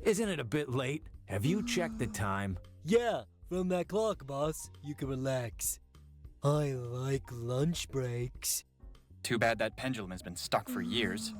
Isn't it a bit late? Have you checked the time? Yeah, from that clock, boss. You can relax. I like lunch breaks. Too bad that pendulum has been stuck for years.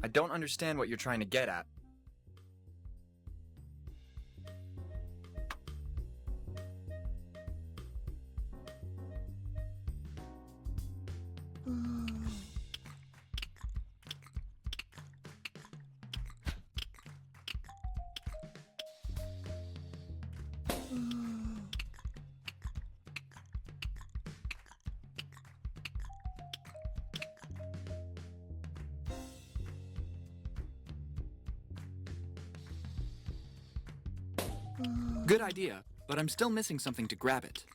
I don't understand what you're trying to get at. Good idea, but I'm still missing something to grab it.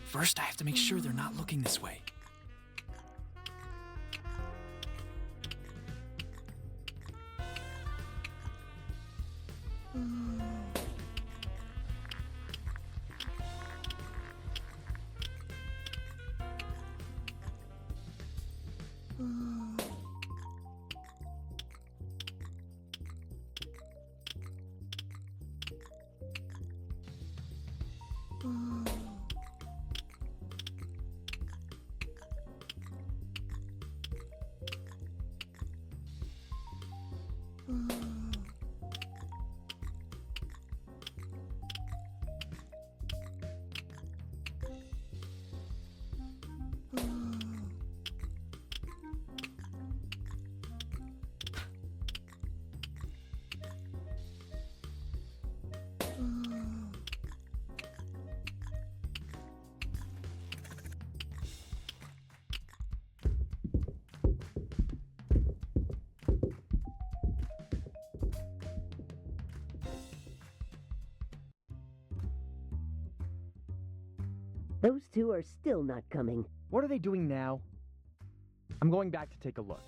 First, I have to make sure they're not looking this way. Those two are still not coming. What are they doing now? I'm going back to take a look.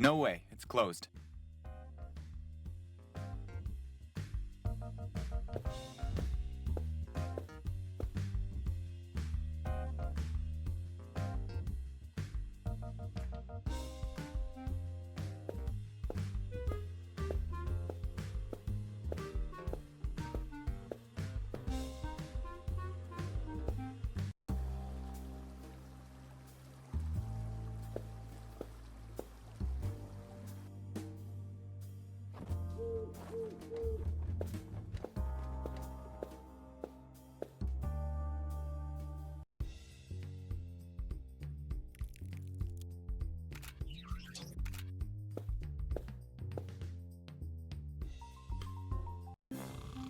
No way, it's closed.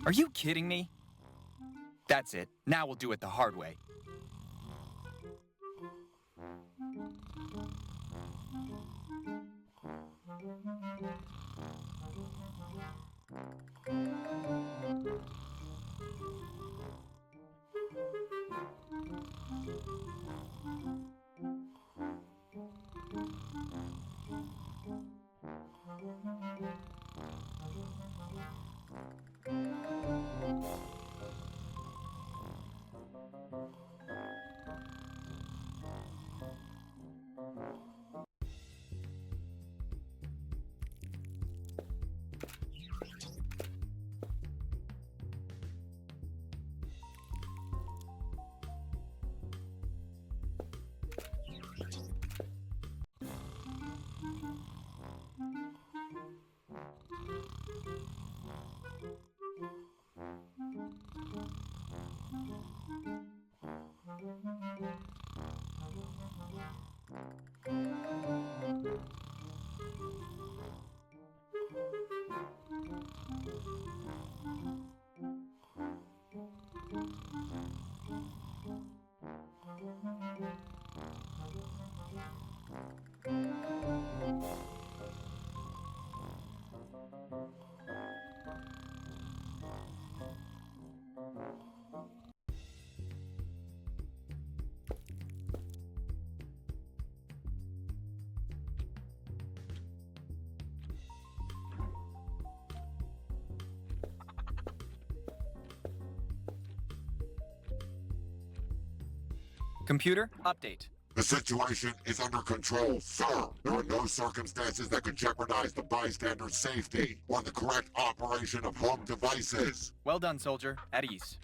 Are you kidding me? That's it. Now we'll do it the hard way. Computer, update. The situation is under control, sir. There are no circumstances that could jeopardize the bystander's safety or the correct operation of home devices. Well done, soldier. At ease.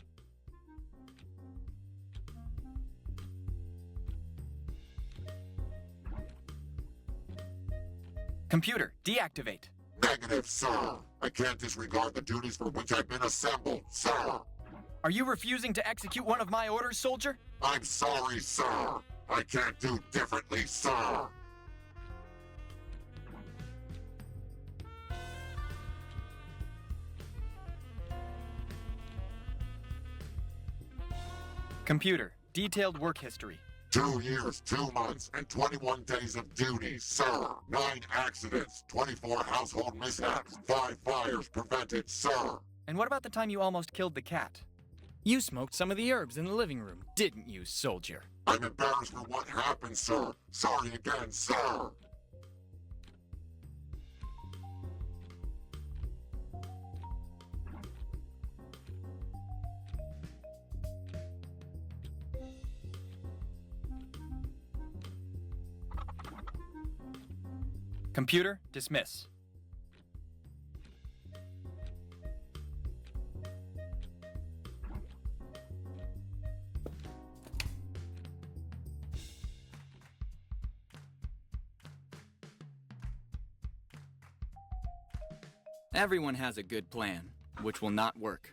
Computer, deactivate. Negative, sir. I can't disregard the duties for which I've been assembled, sir. Are you refusing to execute one of my orders, soldier? I'm sorry, sir. I can't do differently, sir. Computer, detailed work history. 2 years, 2 months, and 21 days of duty, sir. 9 accidents, 24 household mishaps, 5 fires prevented, sir. And what about the time you almost killed the cat? You smoked some of the herbs in the living room, didn't you, soldier? I'm embarrassed for what happened, sir. Sorry again, sir. Computer, dismiss. Everyone has a good plan, which will not work.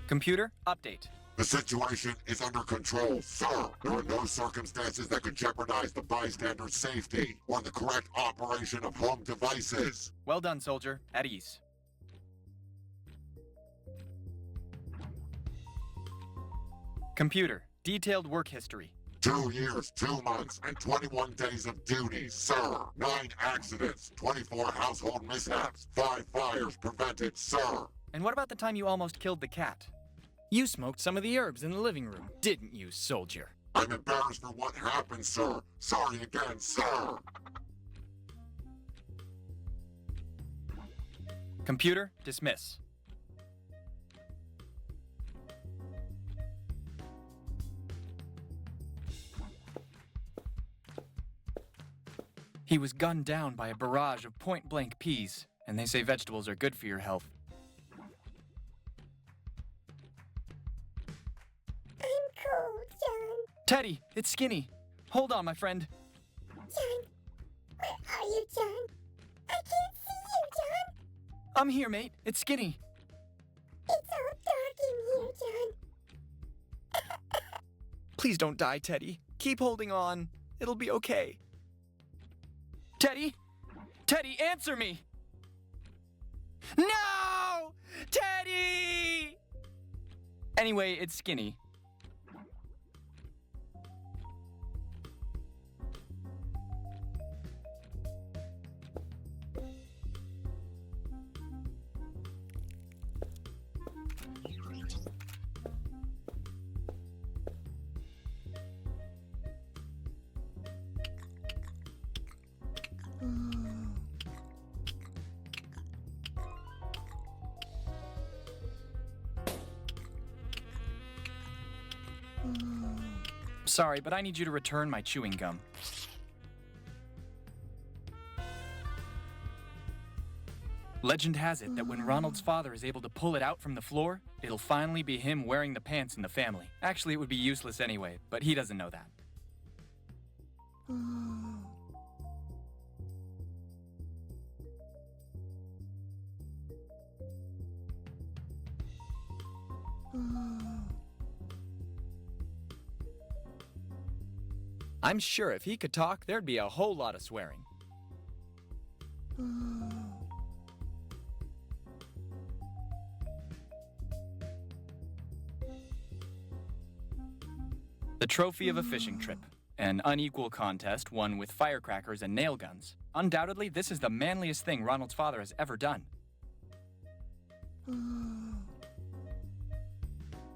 Computer, update. The situation is under control, sir. There are no circumstances that could jeopardize the bystander's safety or the correct operation of home devices. Well done, soldier. At ease. Computer, detailed work history. 2 years, 2 months, and 21 days of duty, sir. 9 accidents, 24 household mishaps, 5 fires prevented, sir. And what about the time you almost killed the cat? You smoked some of the herbs in the living room, didn't you, soldier? I'm embarrassed for what happened, sir. Sorry again, sir. Computer, dismiss. He was gunned down by a barrage of point-blank peas, and they say vegetables are good for your health. I'm cold, John. Teddy, it's Skinny. Hold on, my friend. John, where are you, John? I can't see you, John. I'm here, mate. It's Skinny. It's all dark in here, John. Please don't die, Teddy. Keep holding on. It'll be okay. Teddy? Teddy, answer me! No! Teddy! Anyway, it's Skinny. Sorry, but I need you to return my chewing gum. Legend has it that when Ronald's father is able to pull it out from the floor, it'll finally be him wearing the pants in the family. Actually, it would be useless anyway, but he doesn't know that. I'm sure if he could talk, there'd be a whole lot of swearing. The trophy of a fishing trip. An unequal contest won with firecrackers and nail guns. Undoubtedly, this is the manliest thing Ronald's father has ever done.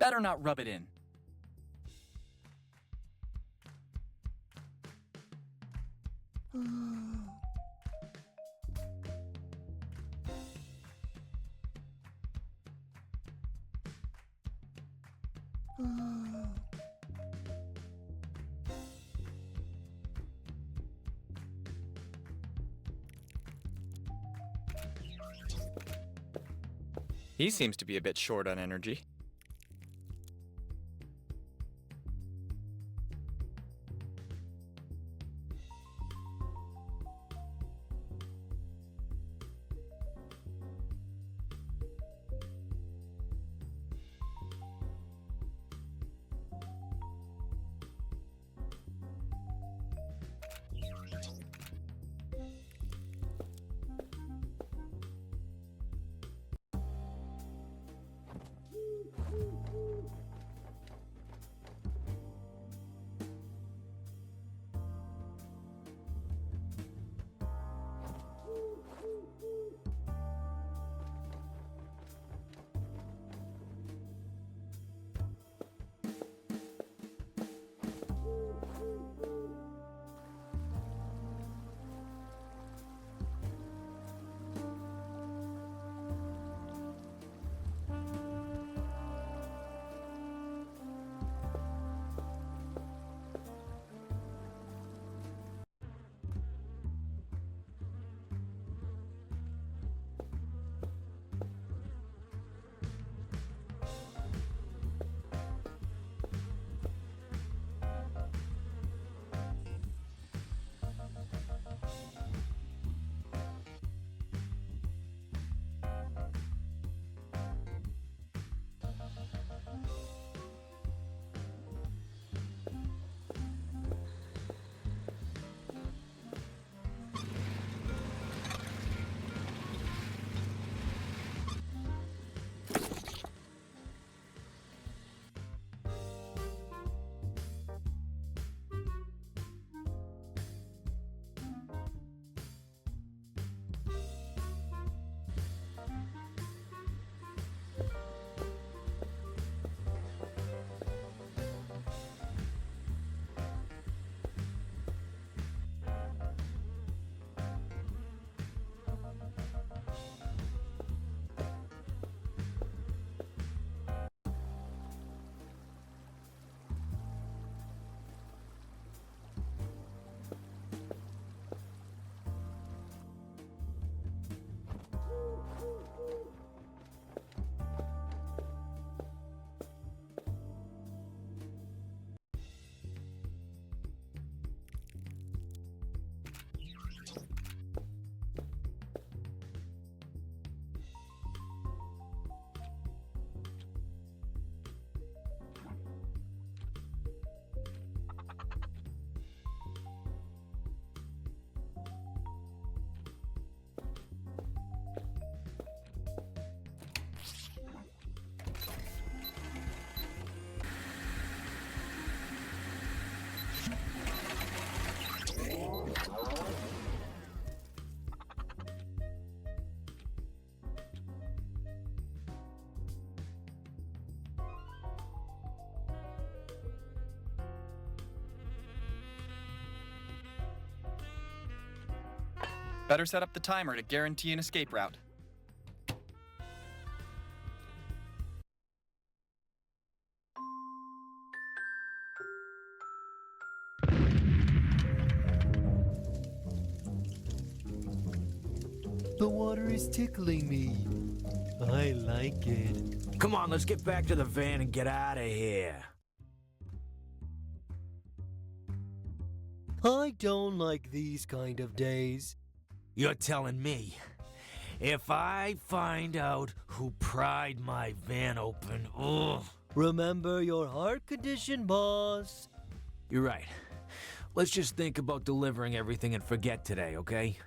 Better not rub it in. He seems to be a bit short on energy. Better set up the timer to guarantee an escape route. The water is tickling me. I like it. Come on, let's get back to the van and get out of here. I don't like these kind of days. You're telling me, if I find out who pried my van open, ugh. Remember your heart condition, boss. You're right. Let's just think about delivering everything and forget today, okay?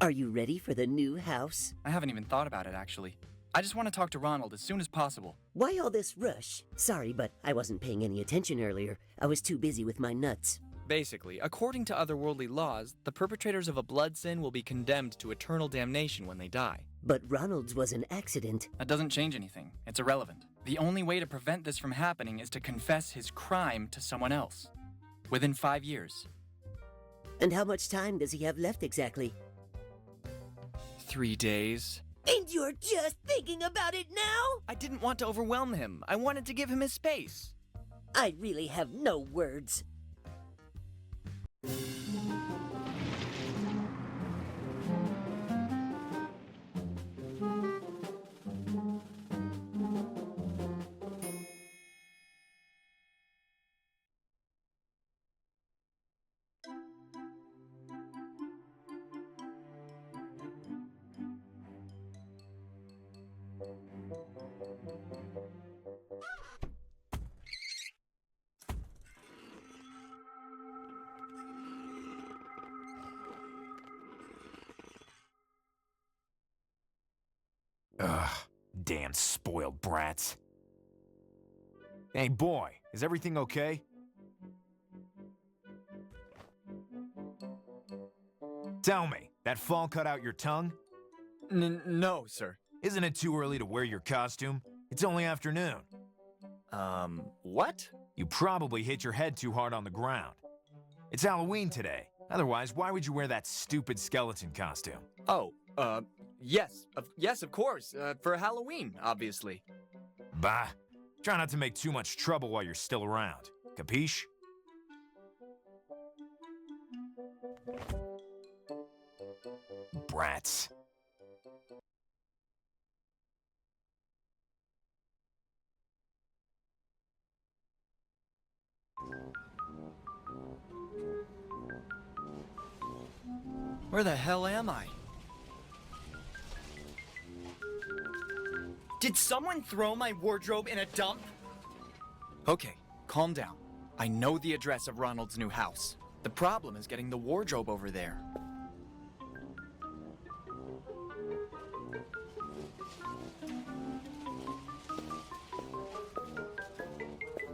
Are you ready for the new house? I haven't even thought about it, actually. I just want to talk to Ronald as soon as possible. Why all this rush? Sorry, but I wasn't paying any attention earlier. I was too busy with my nuts. Basically, according to otherworldly laws, the perpetrators of a blood sin will be condemned to eternal damnation when they die. But Ronald's was an accident. That doesn't change anything. It's irrelevant. The only way to prevent this from happening is to confess his crime to someone else. Within 5 years. And how much time does he have left exactly? 3 days. And you're just thinking about it now? I didn't want to overwhelm him. I wanted to give him his space. I really have no words. Ugh, damn spoiled brats. Hey, boy, is everything okay? Tell me, that fall cut out your tongue? No, sir. Isn't it too early to wear your costume? It's only afternoon. What? You probably hit your head too hard on the ground. It's Halloween today. Otherwise, why would you wear that stupid skeleton costume? Oh, yes. Yes, of course. For Halloween, obviously. Bah. Try not to make too much trouble while you're still around. Capiche? Brats. Where the hell am I? Did someone throw my wardrobe in a dump? Okay, calm down. I know the address of Ronald's new house. The problem is getting the wardrobe over there.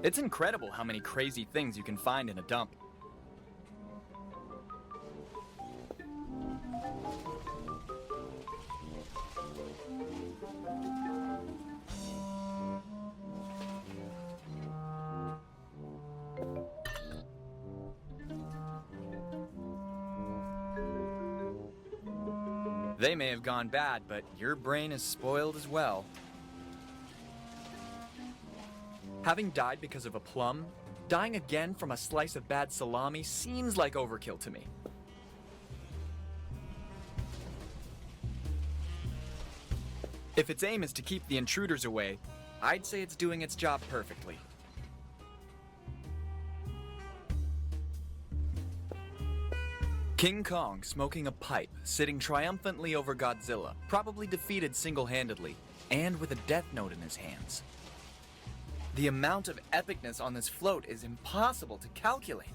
It's incredible how many crazy things you can find in a dump. They may have gone bad, but your brain is spoiled as well. Having died because of a plum, dying again from a slice of bad salami seems like overkill to me. If its aim is to keep the intruders away, I'd say it's doing its job perfectly. King Kong smoking a pipe, sitting triumphantly over Godzilla, probably defeated single-handedly, and with a death note in his hands. The amount of epicness on this float is impossible to calculate.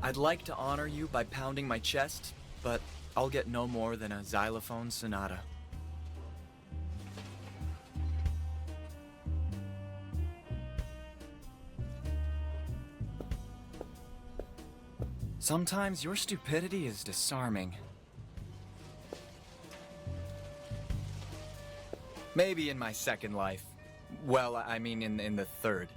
I'd like to honor you by pounding my chest, but I'll get no more than a xylophone sonata. Sometimes your stupidity is disarming. Maybe in my second life. Well, I mean in the third.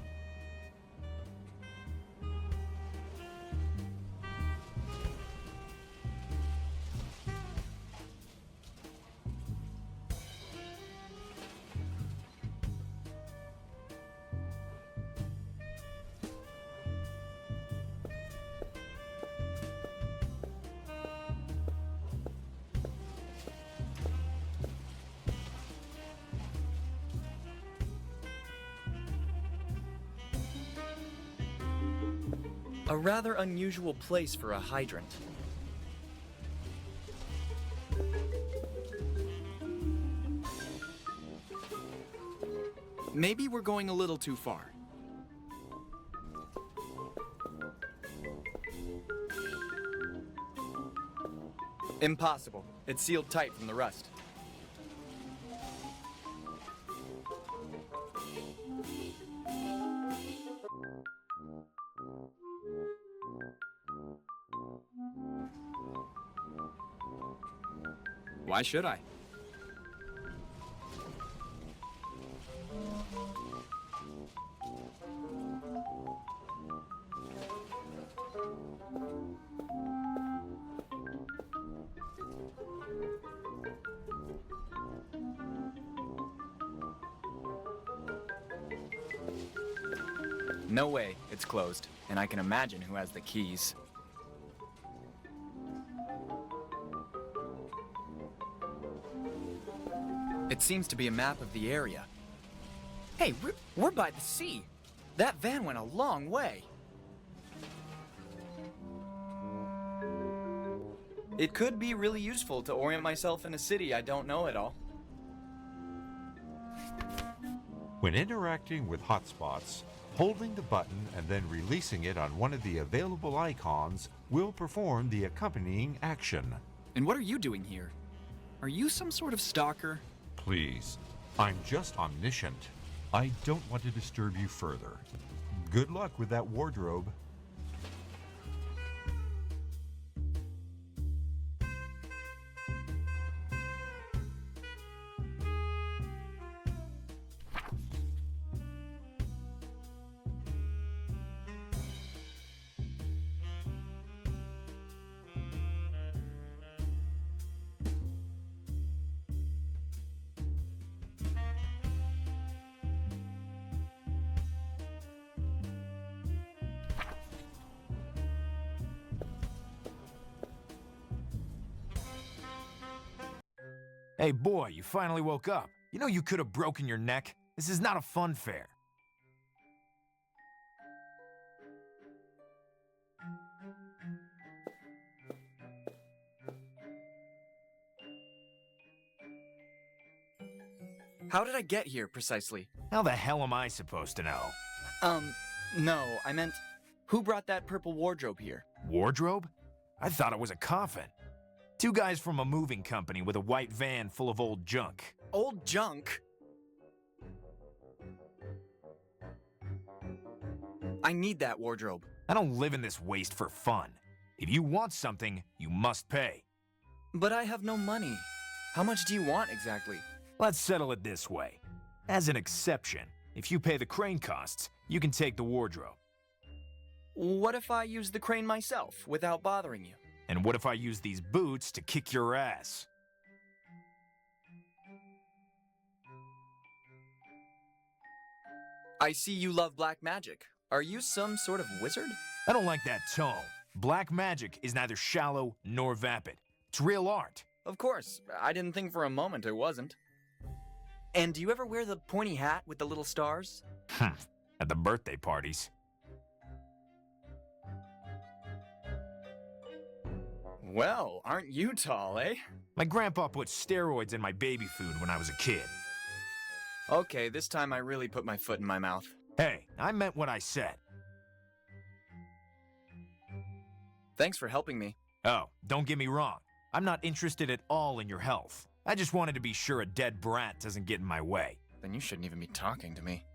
A rather unusual place for a hydrant. Maybe we're going a little too far. Impossible. It's sealed tight from the rust. Why should I? No way, it's closed, and I can imagine who has the keys. It seems to be a map of the area. Hey, we're by the sea. That van went a long way. It could be really useful to orient myself in a city I don't know at all. When interacting with hotspots, holding the button and then releasing it on one of the available icons will perform the accompanying action. And what are you doing here? Are you some sort of stalker? Please, I'm just omniscient. I don't want to disturb you further. Good luck with that wardrobe. Hey boy, you finally woke up. You know you could have broken your neck. This is not a fun fair. How did I get here, precisely? How the hell am I supposed to know? No, I meant, who brought that purple wardrobe here? Wardrobe? I thought it was a coffin. Two guys from a moving company with a white van full of old junk. Old junk? I need that wardrobe. I don't live in this waste for fun. If you want something, you must pay. But I have no money. How much do you want exactly? Let's settle it this way. As an exception, if you pay the crane costs, you can take the wardrobe. What if I use the crane myself, without bothering you? And what if I use these boots to kick your ass? I see you love black magic. Are you some sort of wizard? I don't like that tone. Black magic is neither shallow nor vapid. It's real art. Of course. I didn't think for a moment it wasn't. And do you ever wear the pointy hat with the little stars? At the birthday parties. Well, aren't you tall, eh? My grandpa put steroids in my baby food when I was a kid. Okay, this time I really put my foot in my mouth. Hey, I meant what I said. Thanks for helping me. Oh, don't get me wrong. I'm not interested at all in your health. I just wanted to be sure a dead brat doesn't get in my way. Then you shouldn't even be talking to me.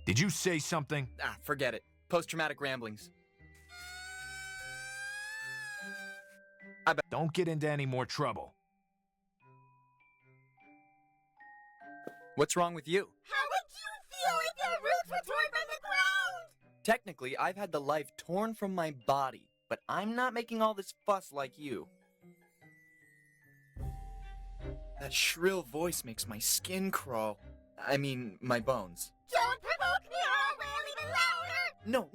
Did you say something? Ah, forget it. Post-traumatic ramblings. Don't get into any more trouble. What's wrong with you? How would you feel if your roots were torn from the ground? Technically, I've had the life torn from my body, but I'm not making all this fuss like you. That shrill voice makes my skin crawl. I mean, my bones. Don't provoke me or I'll wail even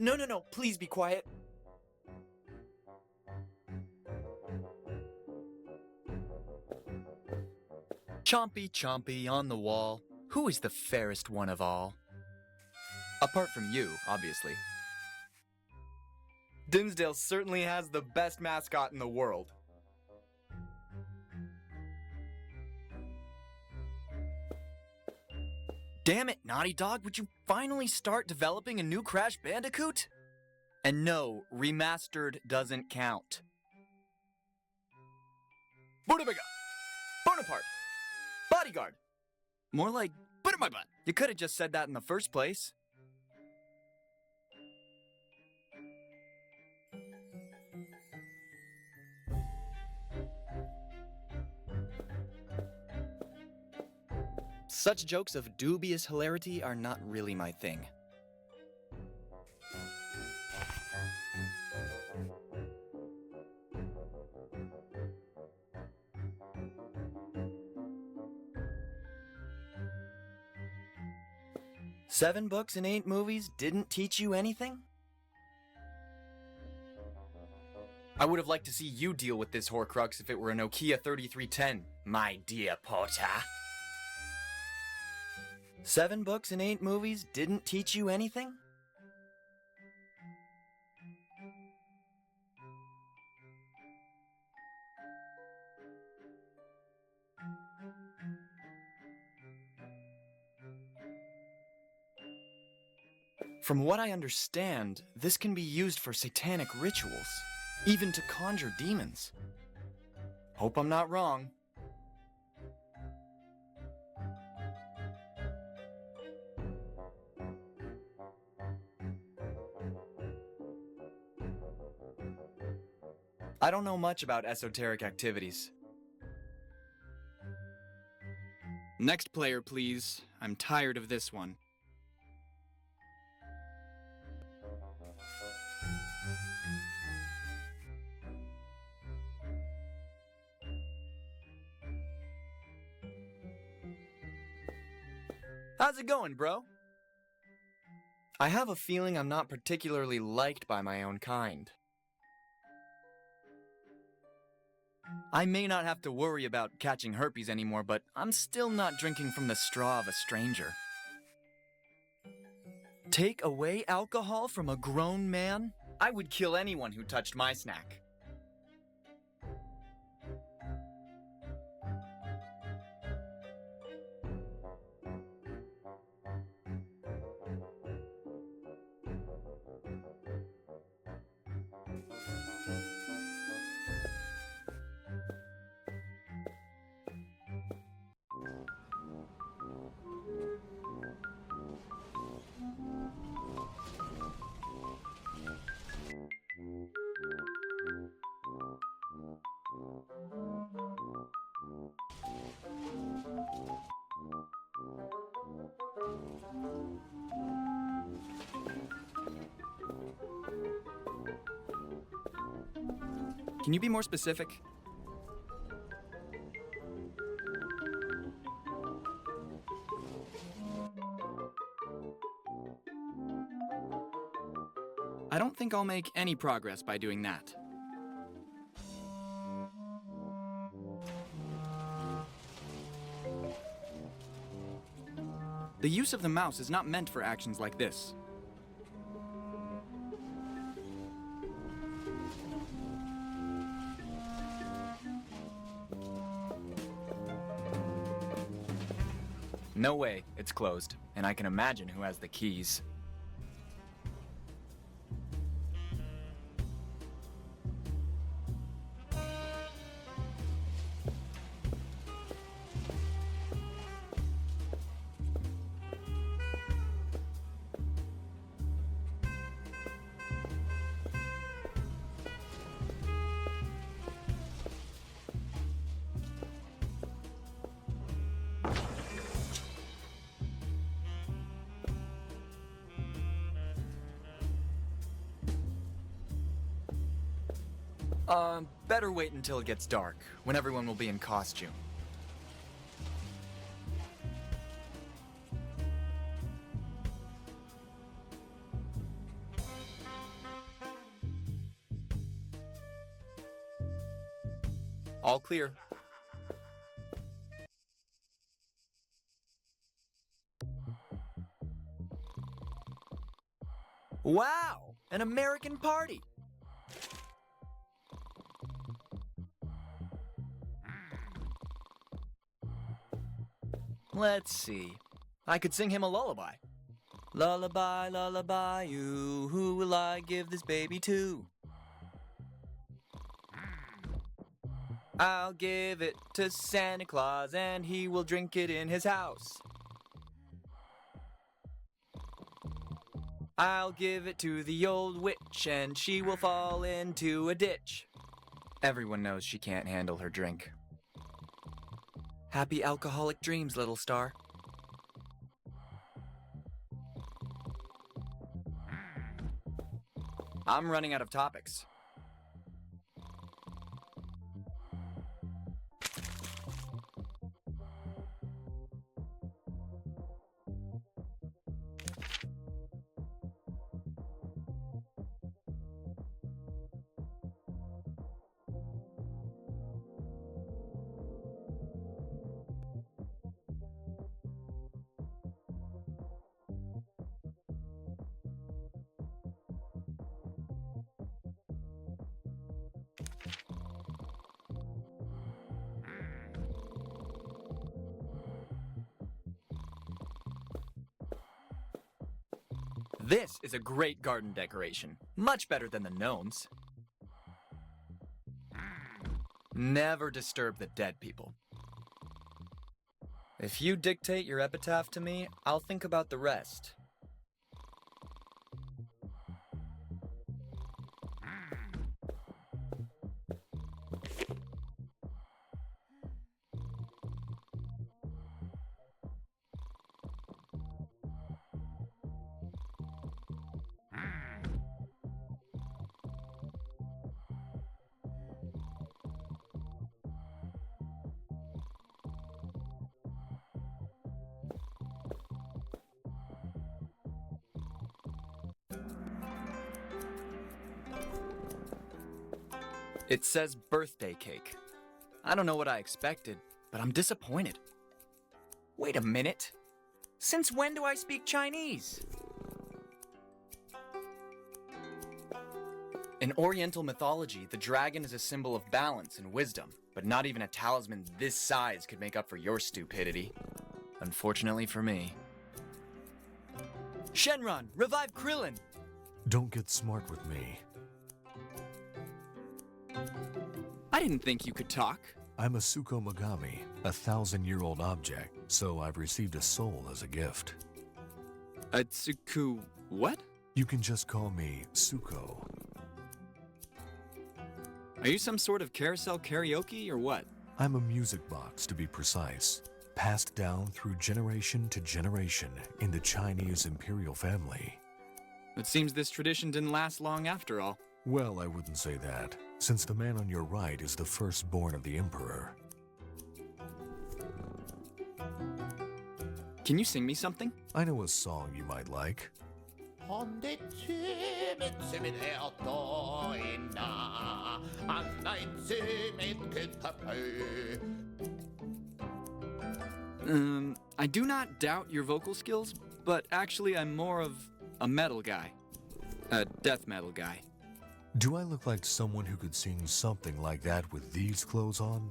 louder! No, please be quiet. Chompy, chompy, on the wall. Who is the fairest one of all? Apart from you, obviously. Dinsdale certainly has the best mascot in the world. Damn it, Naughty Dog, would you finally start developing a new Crash Bandicoot? And no, remastered doesn't count. Buddha-Bega! Bonaparte! Bodyguard! More like, put in my butt. You could have just said that in the first place. Such jokes of dubious hilarity are not really my thing. Seven books and 8 movies didn't teach you anything? I would have liked to see you deal with this Horcrux if it were a Nokia 3310, my dear Potter. 7 books and 8 movies didn't teach you anything? From what I understand, this can be used for satanic rituals, even to conjure demons. Hope I'm not wrong. I don't know much about esoteric activities. Next player, please. I'm tired of this one. How's it going, bro? I have a feeling I'm not particularly liked by my own kind. I may not have to worry about catching herpes anymore, but I'm still not drinking from the straw of a stranger. Take away alcohol from a grown man? I would kill anyone who touched my snack. Can you be more specific? I don't think I'll make any progress by doing that. The use of the mouse is not meant for actions like this. No way, it's closed, and I can imagine who has the keys. Better wait until it gets dark, when everyone will be in costume. All clear. Wow! An American party! Let's see. I could sing him a lullaby. Lullaby, lullaby, you, who will I give this baby to? I'll give it to Santa Claus and he will drink it in his house. I'll give it to the old witch and she will fall into a ditch. Everyone knows she can't handle her drink. Happy alcoholic dreams, little star. I'm running out of topics. This is a great garden decoration. Much better than the gnomes. Never disturb the dead people. If you dictate your epitaph to me, I'll think about the rest. It says birthday cake. I don't know what I expected, but I'm disappointed. Wait a minute. Since when do I speak Chinese? In Oriental mythology, the dragon is a symbol of balance and wisdom, but not even a talisman this size could make up for your stupidity. Unfortunately for me. Shenron, revive Krillin! Don't get smart with me. I didn't think you could talk. I'm a Suko Mogami, a 1,000-year-old object, so I've received a soul as a gift. A Tsuku... what? You can just call me Suko. Are you some sort of carousel karaoke or what? I'm a music box, to be precise, passed down through generation to generation in the Chinese imperial family. It seems this tradition didn't last long after all. Well, I wouldn't say that, since the man on your right is the firstborn of the emperor. Can you sing me something? I know a song you might like. I do not doubt your vocal skills, but actually I'm more of a metal guy. A death metal guy. Do I look like someone who could sing something like that with these clothes on?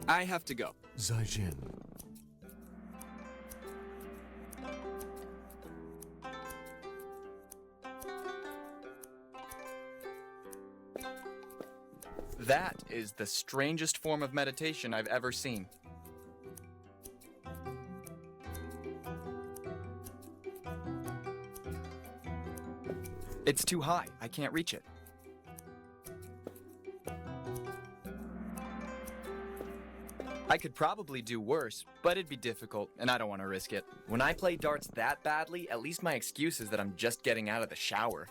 I have to go. Zaijin. That is the strangest form of meditation I've ever seen. It's too high. I can't reach it. I could probably do worse, but it'd be difficult, and I don't want to risk it. When I play darts that badly, at least my excuse is that I'm just getting out of the shower.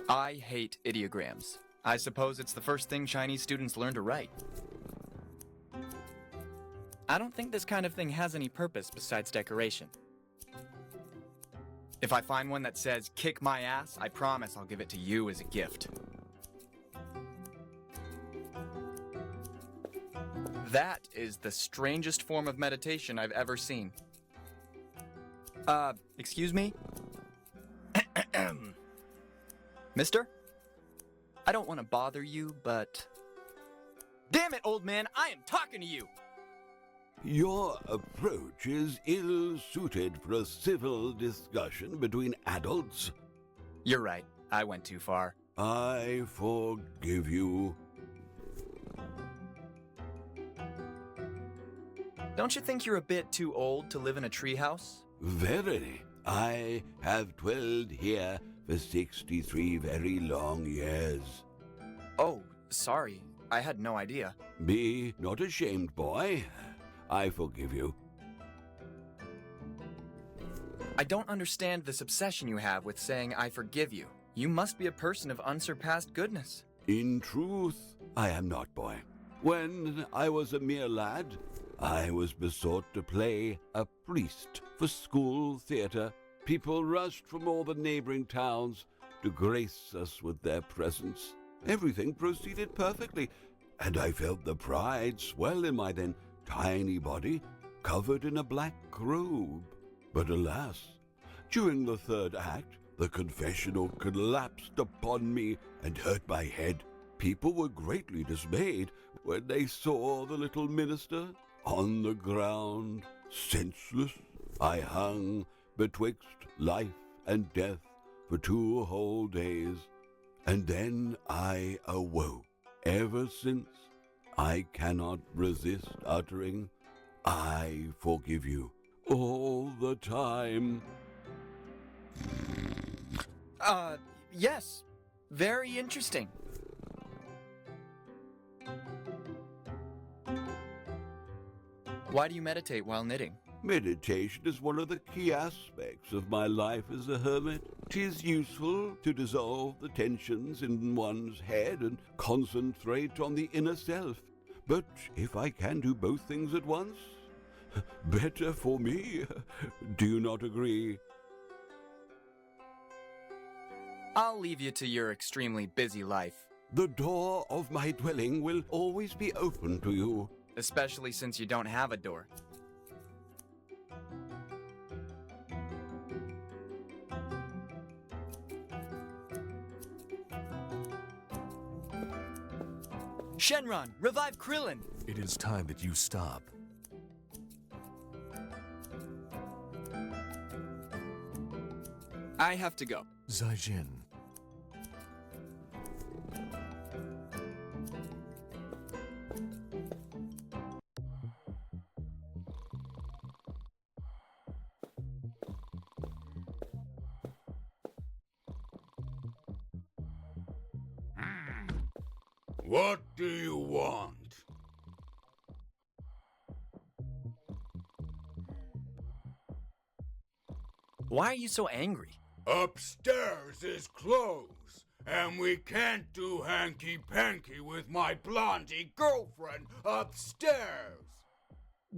I hate ideograms. I suppose it's the first thing Chinese students learn to write. I don't think this kind of thing has any purpose besides decoration. If I find one that says, "Kick my ass," I promise I'll give it to you as a gift. That is the strangest form of meditation I've ever seen. Excuse me? Mister? I don't want to bother you, but... Damn it, old man, I am talking to you! Your approach is ill-suited for a civil discussion between adults. You're right, I went too far. I forgive you. Don't you think you're a bit too old to live in a treehouse? Verily, I have dwelled here for 63 very long years. Oh, sorry, I had no idea. Be not ashamed, boy. I forgive you. I don't understand this obsession you have with saying I forgive you. You must be a person of unsurpassed goodness. In truth, I am not, boy. When I was a mere lad, I was besought to play a priest for school theatre. People rushed from all the neighboring towns to grace us with their presence. Everything proceeded perfectly, and I felt the pride swell in my then tiny body, covered in a black robe. But alas, during the third act, the confessional collapsed upon me and hurt my head. People were greatly dismayed when they saw the little minister on the ground, senseless. I hung betwixt life and death for 2 whole days, and then I awoke. Ever since, I cannot resist uttering, I forgive you, all the time. Yes. Very interesting. Why do you meditate while knitting? Meditation is one of the key aspects of my life as a hermit. 'Tis useful to dissolve the tensions in one's head and concentrate on the inner self. But if I can do both things at once, better for me. Do you not agree? I'll leave you to your extremely busy life. The door of my dwelling will always be open to you. Especially since you don't have a door. Shenron, revive Krillin! It is time that you stop. I have to go. Zaijin. What do you want? Why are you so angry? Upstairs is closed, and we can't do hanky-panky with my blondie girlfriend upstairs.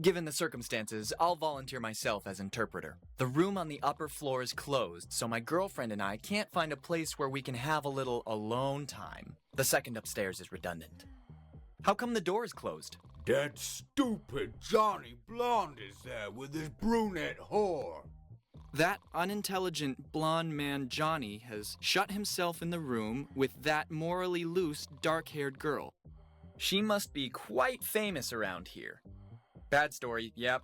Given the circumstances, I'll volunteer myself as interpreter. The room on the upper floor is closed, so my girlfriend and I can't find a place where we can have a little alone time. The second upstairs is redundant. How come the door is closed? That stupid Johnny Blonde is there with his brunette whore. That unintelligent blonde man Johnny has shut himself in the room with that morally loose, dark-haired girl. She must be quite famous around here. Bad story, yep.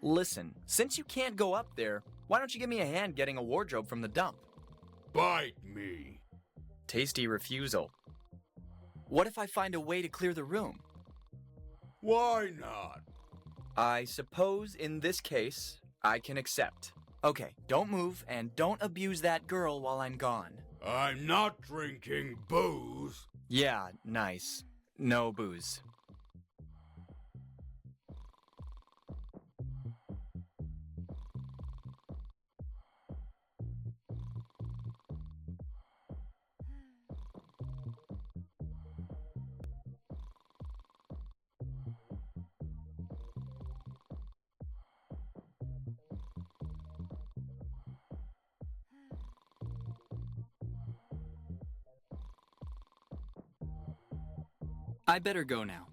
Listen, since you can't go up there, why don't you give me a hand getting a wardrobe from the dump? Bite me. Tasty refusal. What if I find a way to clear the room? Why not? I suppose in this case, I can accept. Okay, don't move and don't abuse that girl while I'm gone. I'm not drinking booze. Yeah, nice. No booze. I better go now.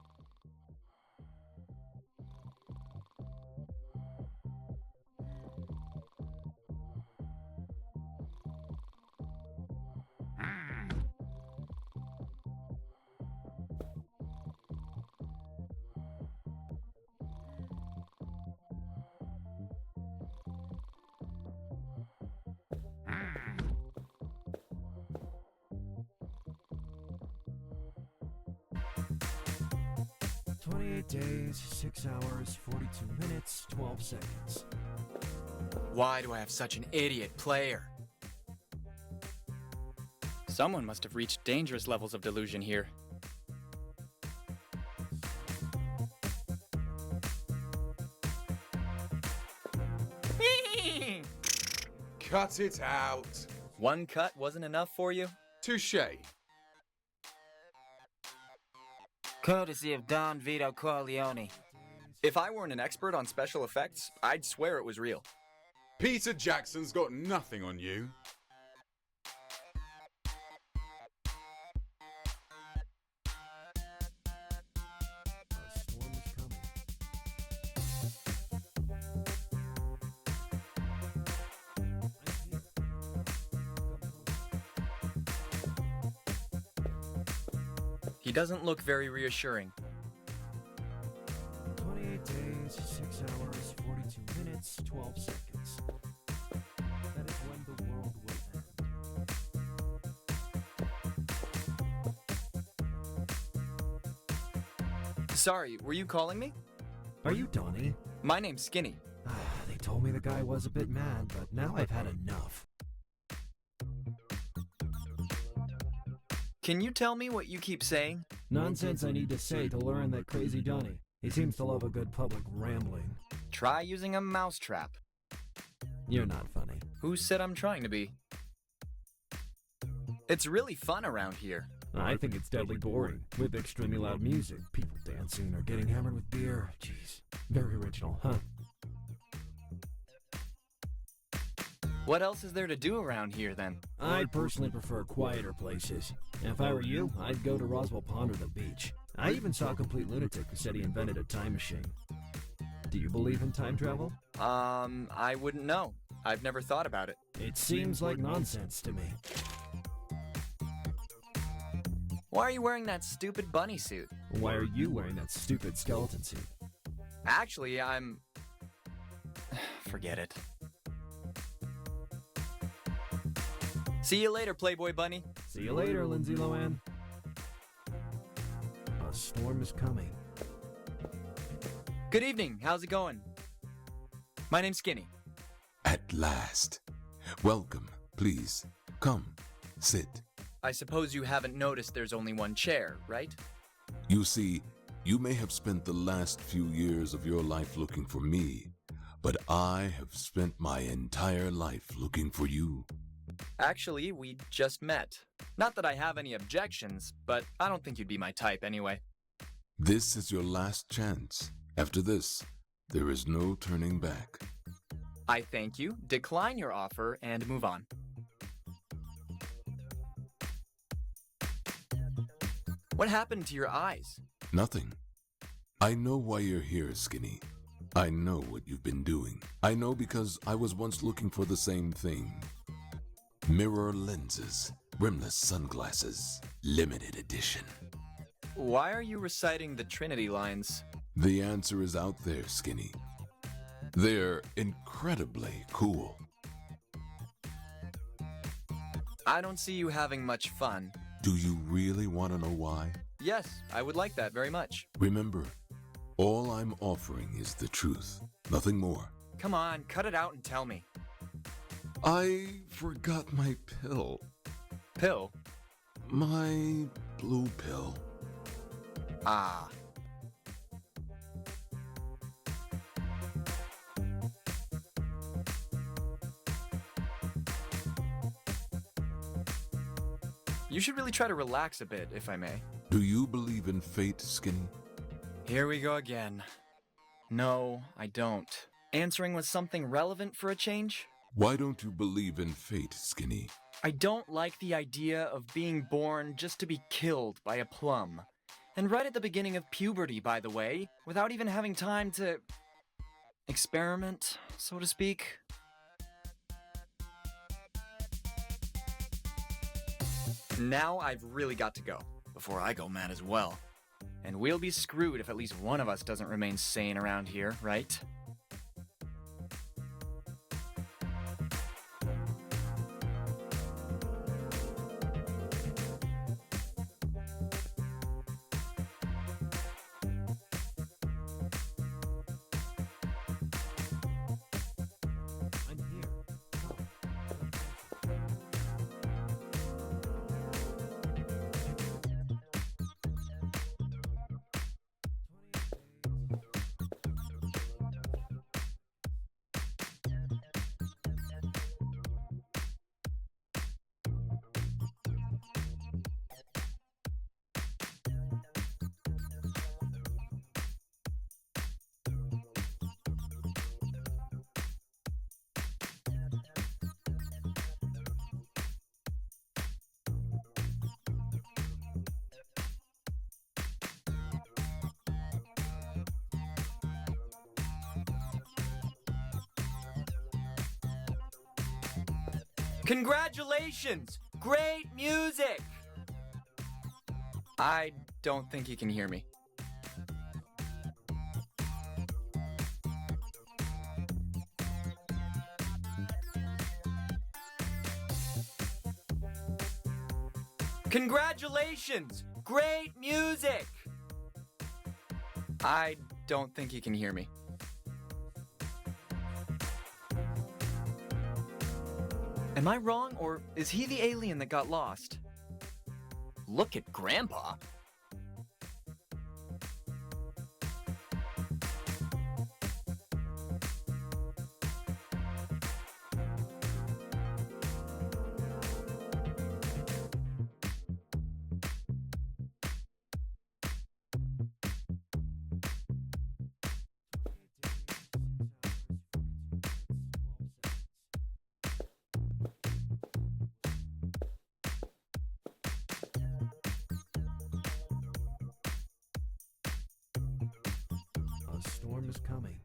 Days, 6 hours, 42 minutes, 12 seconds. Why do I have such an idiot player? Someone must have reached dangerous levels of delusion here. Cut it out. One cut wasn't enough for you? Touché. Courtesy of Don Vito Corleone. If I weren't an expert on special effects, I'd swear it was real. Peter Jackson's got nothing on you. He doesn't look very reassuring. 28 days, 6 hours, 42 minutes, 12 seconds. That is when the world will end. Sorry, were you calling me? Are you Donnie? My name's Skinny. They told me the guy was a bit mad, but now I've had enough. Can you tell me what you keep saying? Nonsense I need to say to learn that crazy Donnie. He seems to love a good public rambling. Try using a mousetrap. You're not funny. Who said I'm trying to be? It's really fun around here. I think it's deadly boring, with extremely loud music, people dancing or getting hammered with beer. Jeez, very original, huh? What else is there to do around here, then? I personally prefer quieter places. If I were you, I'd go to Roswell Pond or the beach. I even saw a complete lunatic who said he invented a time machine. Do you believe in time travel? I wouldn't know. I've never thought about it. It seems like nonsense to me. Why are you wearing that stupid bunny suit? Why are you wearing that stupid skeleton suit? Actually, I'm... Forget it. See you later, Playboy Bunny. See you later, Lindsay Lohan. A storm is coming. Good evening. How's it going? My name's Skinny. At last. Welcome. Please, come. Sit. I suppose you haven't noticed there's only one chair, right? You see, you may have spent the last few years of your life looking for me, but I have spent my entire life looking for you. Actually, we just met. Not that I have any objections, but I don't think you'd be my type anyway. This is your last chance. After this, there is no turning back. I thank you, decline your offer, and move on. What happened to your eyes? Nothing. I know why you're here, Skinny. I know what you've been doing. I know because I was once looking for the same thing. Mirror lenses, rimless sunglasses, limited edition. Why are you reciting the Trinity lines? The answer is out there, Skinny. They're incredibly cool. I don't see you having much fun. Do you really want to know why? Yes, I would like that very much. Remember, all I'm offering is the truth, nothing more. Come on, cut it out and tell me. I forgot my pill. Pill? My blue pill. Ah. You should really try to relax a bit, if I may. Do you believe in fate, Skinny? Here we go again. No, I don't. Answering with something relevant for a change? Why don't you believe in fate, Skinny? I don't like the idea of being born just to be killed by a plum. And right at the beginning of puberty, by the way, without even having time to experiment, so to speak. Now I've really got to go, before I go mad as well. And we'll be screwed if at least one of us doesn't remain sane around here, right? I'm here. Congratulations! Great music! I don't think he can hear me. Congratulations! Great music! I don't think he can hear me. Am I wrong, or is he the alien that got lost? Look at Grandpa. A storm is coming.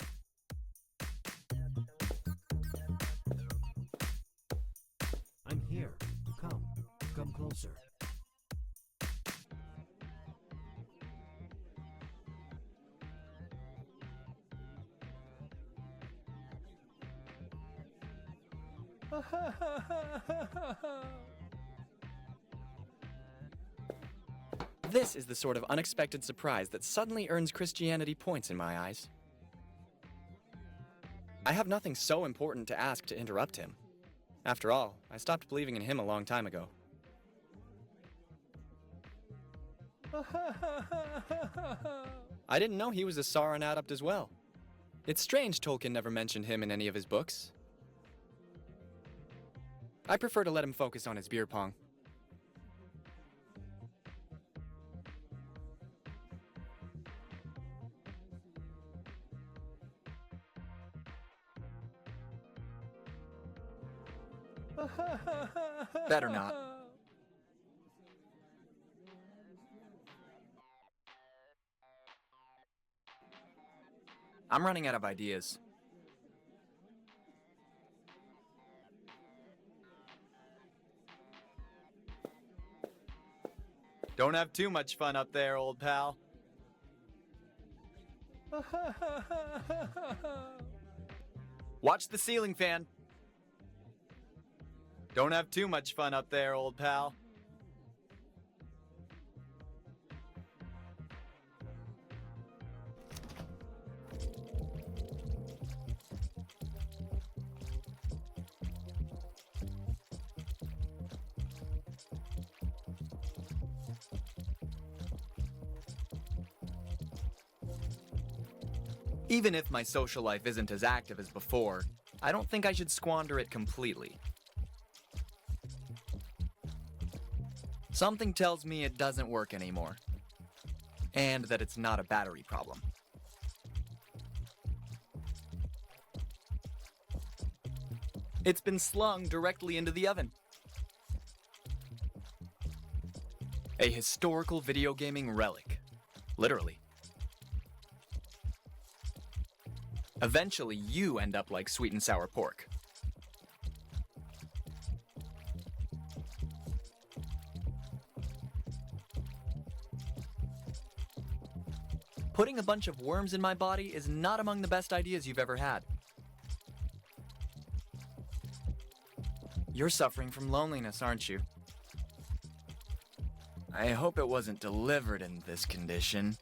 I'm here. Come closer. This is the sort of unexpected surprise that suddenly earns Christianity points in my eyes. I have nothing so important to ask to interrupt him. After all, I stopped believing in him a long time ago. I didn't know he was a Sauron adept as well. It's strange Tolkien never mentioned him in any of his books. I prefer to let him focus on his beer pong. Better not. I'm running out of ideas. Don't have too much fun up there, old pal. Watch the ceiling fan. Don't have too much fun up there, old pal. Even if my social life isn't as active as before, I don't think I should squander it completely. Something tells me it doesn't work anymore, and that it's not a battery problem. It's been slung directly into the oven. A historical video gaming relic, Literally. Eventually, you end up like sweet and sour pork. Putting a bunch of worms in my body is not among the best ideas you've ever had. You're suffering from loneliness, aren't you? I hope it wasn't delivered in this condition.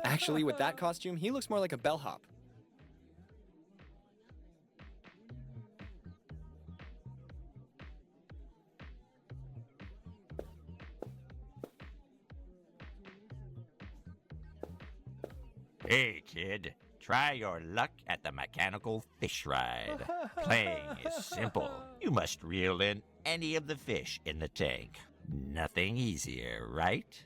Actually, with that costume, he looks more like a bellhop. Hey, kid. Try your luck at the mechanical fish ride. Playing is simple. You must reel in any of the fish in the tank. Nothing easier, right?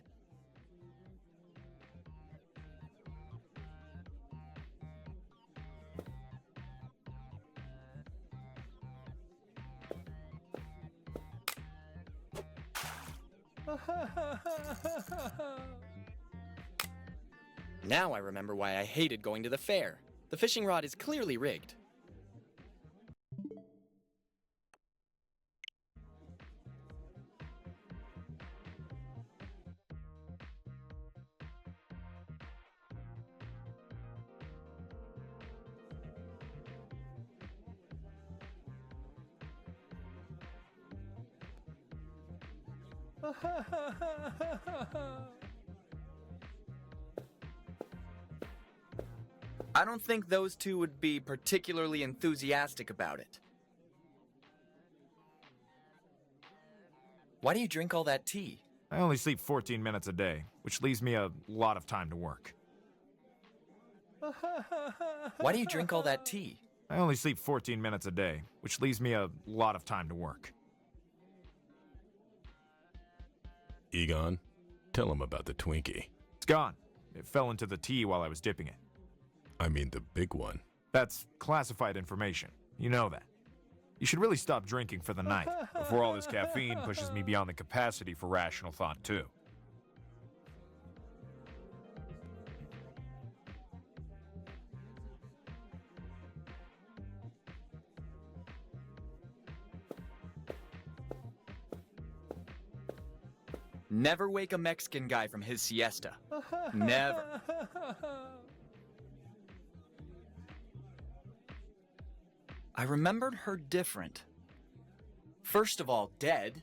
Now I remember why I hated going to the fair. The fishing rod is clearly rigged. I don't think those two would be particularly enthusiastic about it. Why do you drink all that tea? I only sleep 14 minutes a day, which leaves me a lot of time to work. Why do you drink all that tea? I only sleep 14 minutes a day, which leaves me a lot of time to work. Egon, tell him about the Twinkie. It's gone. It fell into the tea while I was dipping it. I mean the big one. That's classified information. You know that. You should really stop drinking for the night, before all this caffeine pushes me beyond the capacity for rational thought, too. Never wake a Mexican guy from his siesta. Never. I remembered her different. First of all, dead.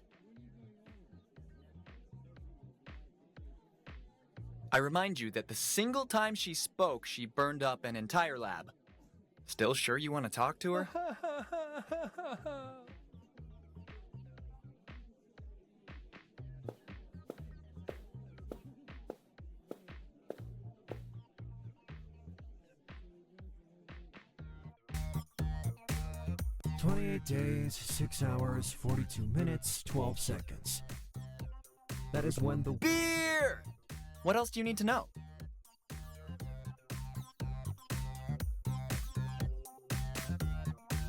I remind you that the single time she spoke, she burned up an entire lab. Still sure you want to talk to her? "28 days, 6 hours, 42 minutes, 12 seconds. That is when the beer! What else do you need to know?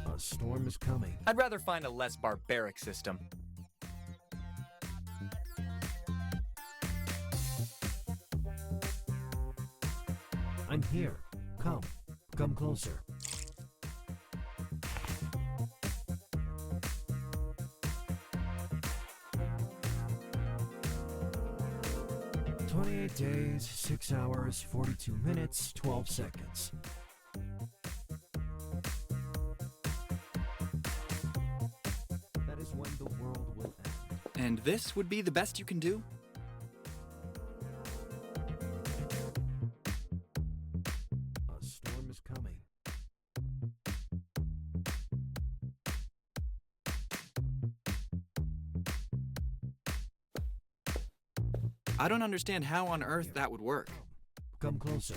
A storm is coming. I'd rather find a less barbaric system. I'm here. Come. Come closer. "28 days, 6 hours, 42 minutes, 12 seconds. That is when the world will end." And this would be the best you can do? I don't understand how on earth that would work. Come closer.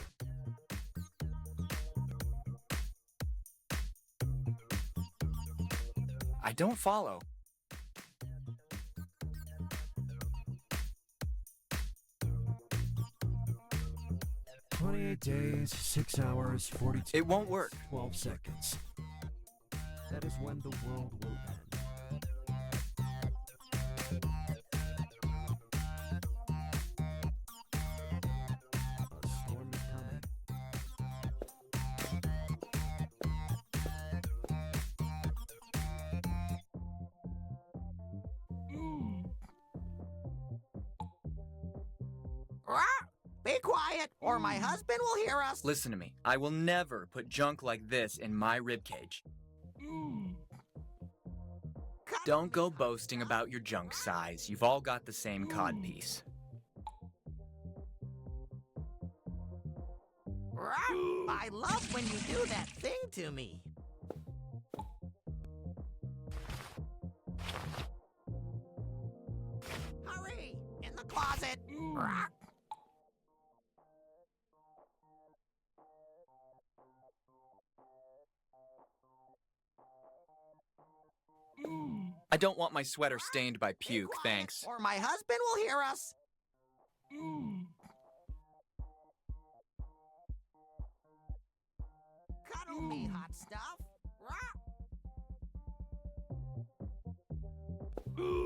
I don't follow. Days, 6 hours, 42 It won't work. 12 seconds. That is when the world will end. A storm is coming. Be quiet, or my husband will hear us. Listen to me. I will never put junk like this in my ribcage. Don't go boasting about your junk size. You've all got the same codpiece. I love when you do that thing to me. Hurry! In the closet! I don't want my sweater stained by puke, thanks. Or my husband will hear us. Cuddle me, hot stuff.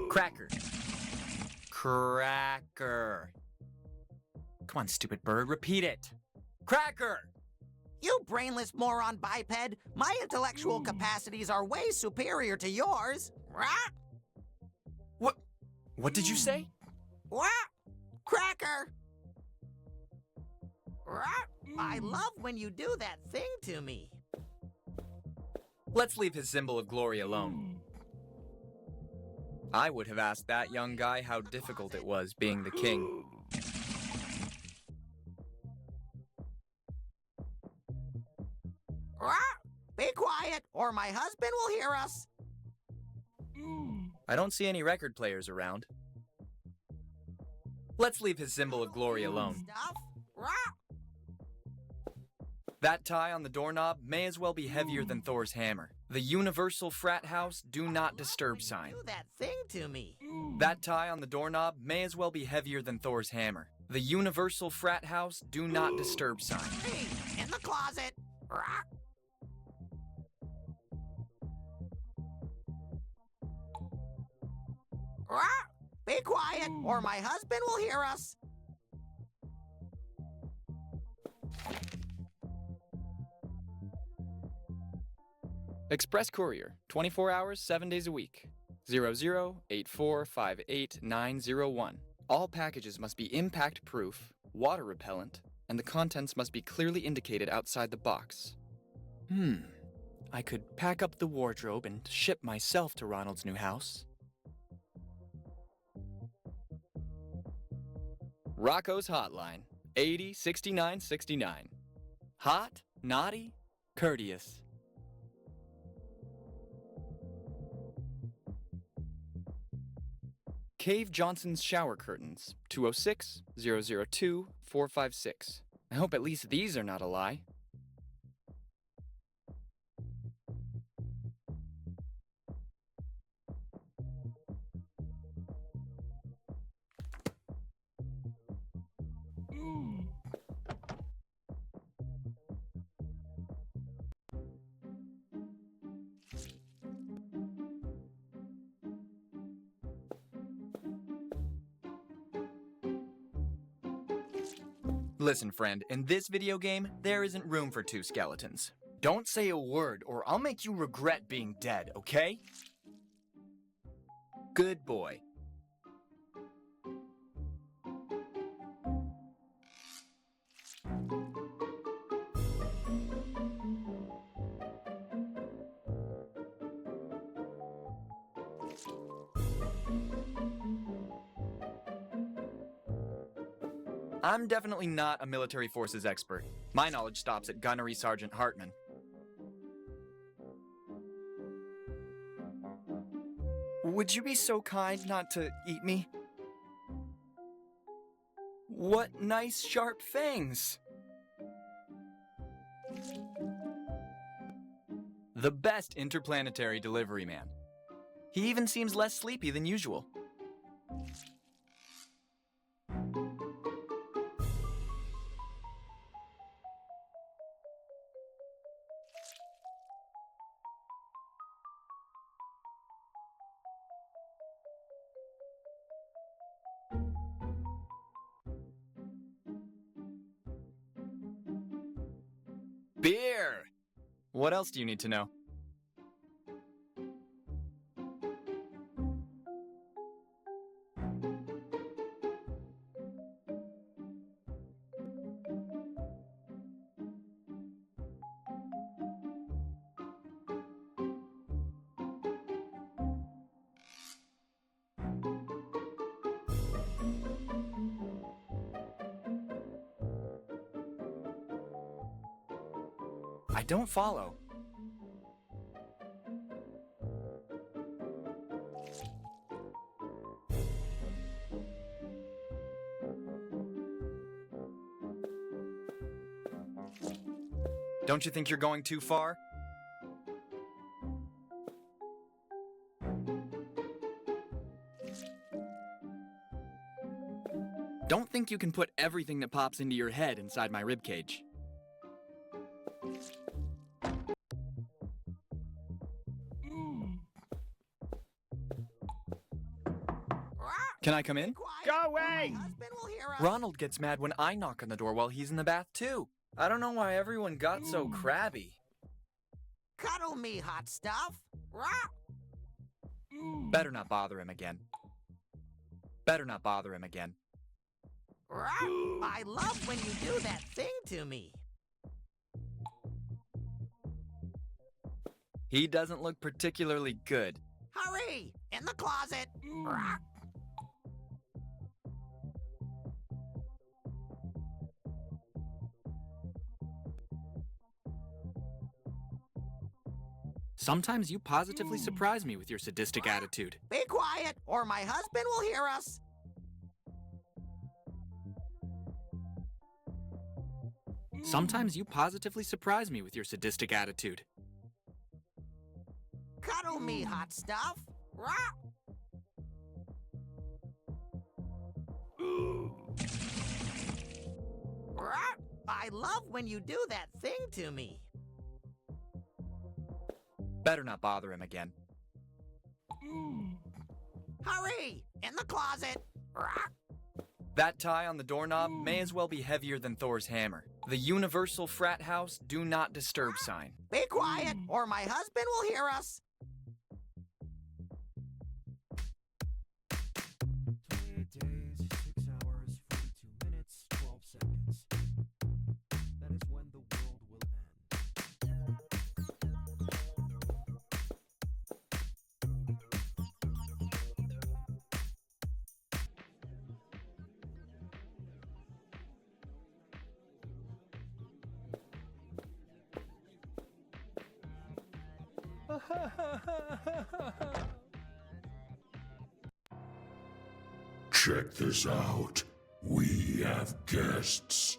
Cracker. Cracker. Come on, stupid bird, repeat it. Cracker! You brainless moron biped, my intellectual capacities are way superior to yours. What did you say? Cracker! I love when you do that thing to me. Let's leave his symbol of glory alone. I would have asked that young guy how difficult it was being the king. Be quiet, or my husband will hear us. I don't see any record players around. Let's leave his symbol of glory alone. That tie on the doorknob may as well be heavier than Thor's hammer. The universal frat house do not disturb sign. Do that thing to me. That tie on the doorknob may as well be heavier than Thor's hammer. The universal frat house do not disturb sign. Hey, in the closet. Be quiet, or my husband will hear us. Express Courier, 24 hours, 7 days a week. 0084588901. All packages must be impact-proof, water repellent, and the contents must be clearly indicated outside the box. I could pack up the wardrobe and ship myself to Ronald's new house. Rocco's Hotline, 806969. Hot, naughty, courteous. Cave Johnson's Shower Curtains, 206-002-456. I hope at least these are not a lie. Listen, friend, in this video game, there isn't room for two skeletons. Don't say a word or I'll make you regret being dead, okay? Good boy. I'm definitely not a military forces expert. My knowledge stops at Gunnery Sergeant Hartman. Would you be so kind not to eat me? What nice sharp fangs! The best interplanetary delivery man. He even seems less sleepy than usual. Beer! What else do you need to know? I don't follow. Don't you think you're going too far? Don't think you can put everything that pops into your head inside my ribcage. Can I come in? Go away! Ronald gets mad when I knock on the door while he's in the bath, too. I don't know why everyone got so crabby. Cuddle me, hot stuff. Better not bother him again. Better not bother him again. I love when you do that thing to me. He doesn't look particularly good. Hurry! In the closet! Sometimes you positively surprise me with your sadistic attitude. Be quiet, or my husband will hear us. Sometimes you positively surprise me with your sadistic attitude. Cuddle me, hot stuff. I love when you do that thing to me. Better not bother him again. Hurry! In the closet! That tie on the doorknob may as well be heavier than Thor's hammer. The universal frat house do not disturb sign. Be quiet, or my husband will hear us. 28 days, 6 hours, 42 minutes, 12 seconds. That is when the world will end. Check this out. We have guests.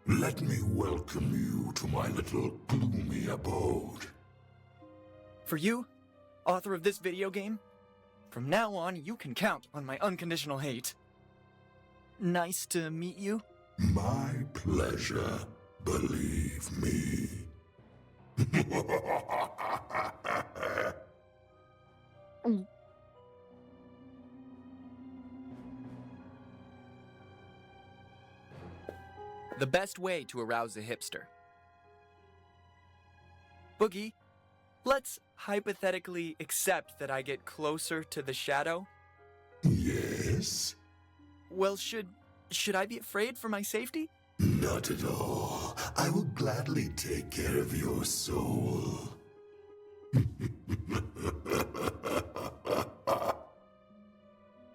Let me welcome you to my little gloomy abode. For you, author of this video game, from now on you can count on my unconditional hate. Nice to meet you. My pleasure, believe me. The best way to arouse a hipster. Boogie, let's hypothetically accept that I get closer to the shadow. Yes? Well, should I be afraid for my safety? Not at all. I will gladly take care of your soul.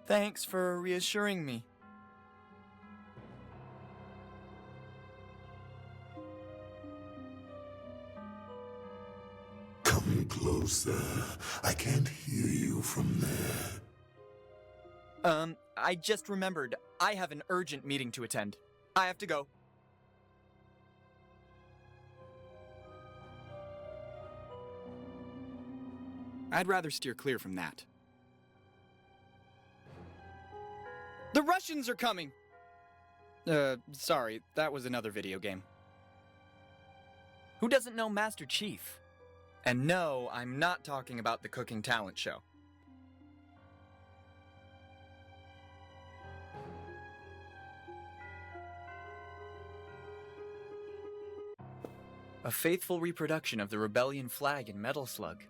Thanks for reassuring me. Come closer. I can't hear you from there. I just remembered. I have an urgent meeting to attend. I have to go. I'd rather steer clear from that. The Russians are coming! Sorry, that was another video game. Who doesn't know Master Chief? And no, I'm not talking about the cooking talent show. A faithful reproduction of the rebellion flag in Metal Slug.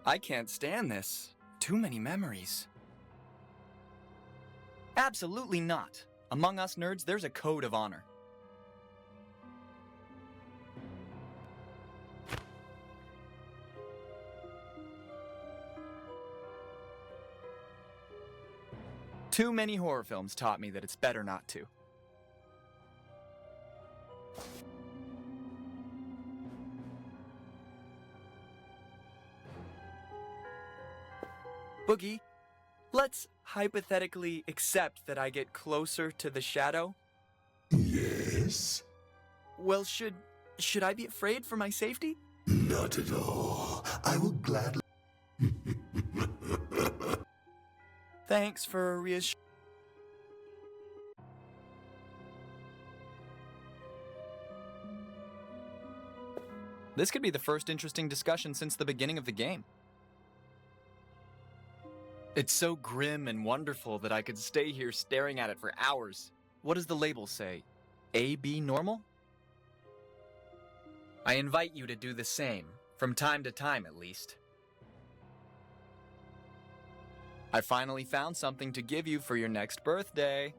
I can't stand this. Too many memories. Absolutely not. Among us nerds, there's a code of honor. Too many horror films taught me that it's better not to. Boogie, let's hypothetically accept that I get closer to the shadow. Yes? Well, should I be afraid for my safety? Not at all. I will gladly... Thanks for reassuring. This could be the first interesting discussion since the beginning of the game. It's so grim and wonderful that I could stay here staring at it for hours. What does the label say? AB normal? I invite you to do the same, from time to time at least. I finally found something to give you for your next birthday.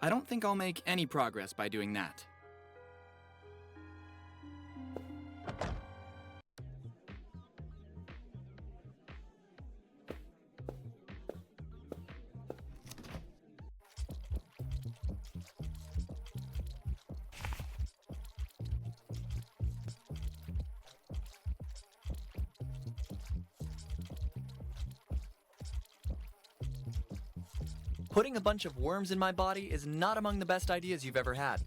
I don't think I'll make any progress by doing that. Putting a bunch of worms in my body is not among the best ideas you've ever had.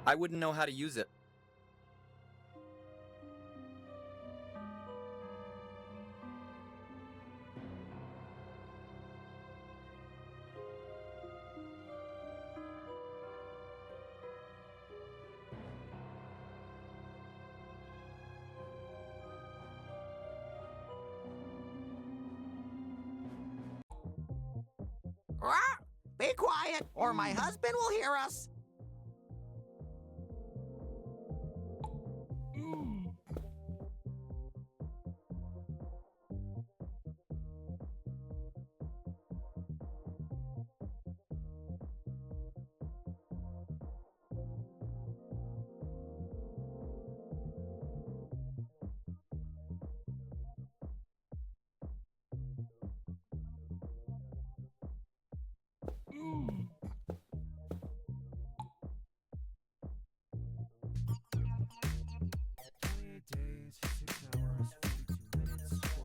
I wouldn't know how to use it. Be quiet, or my husband will hear us.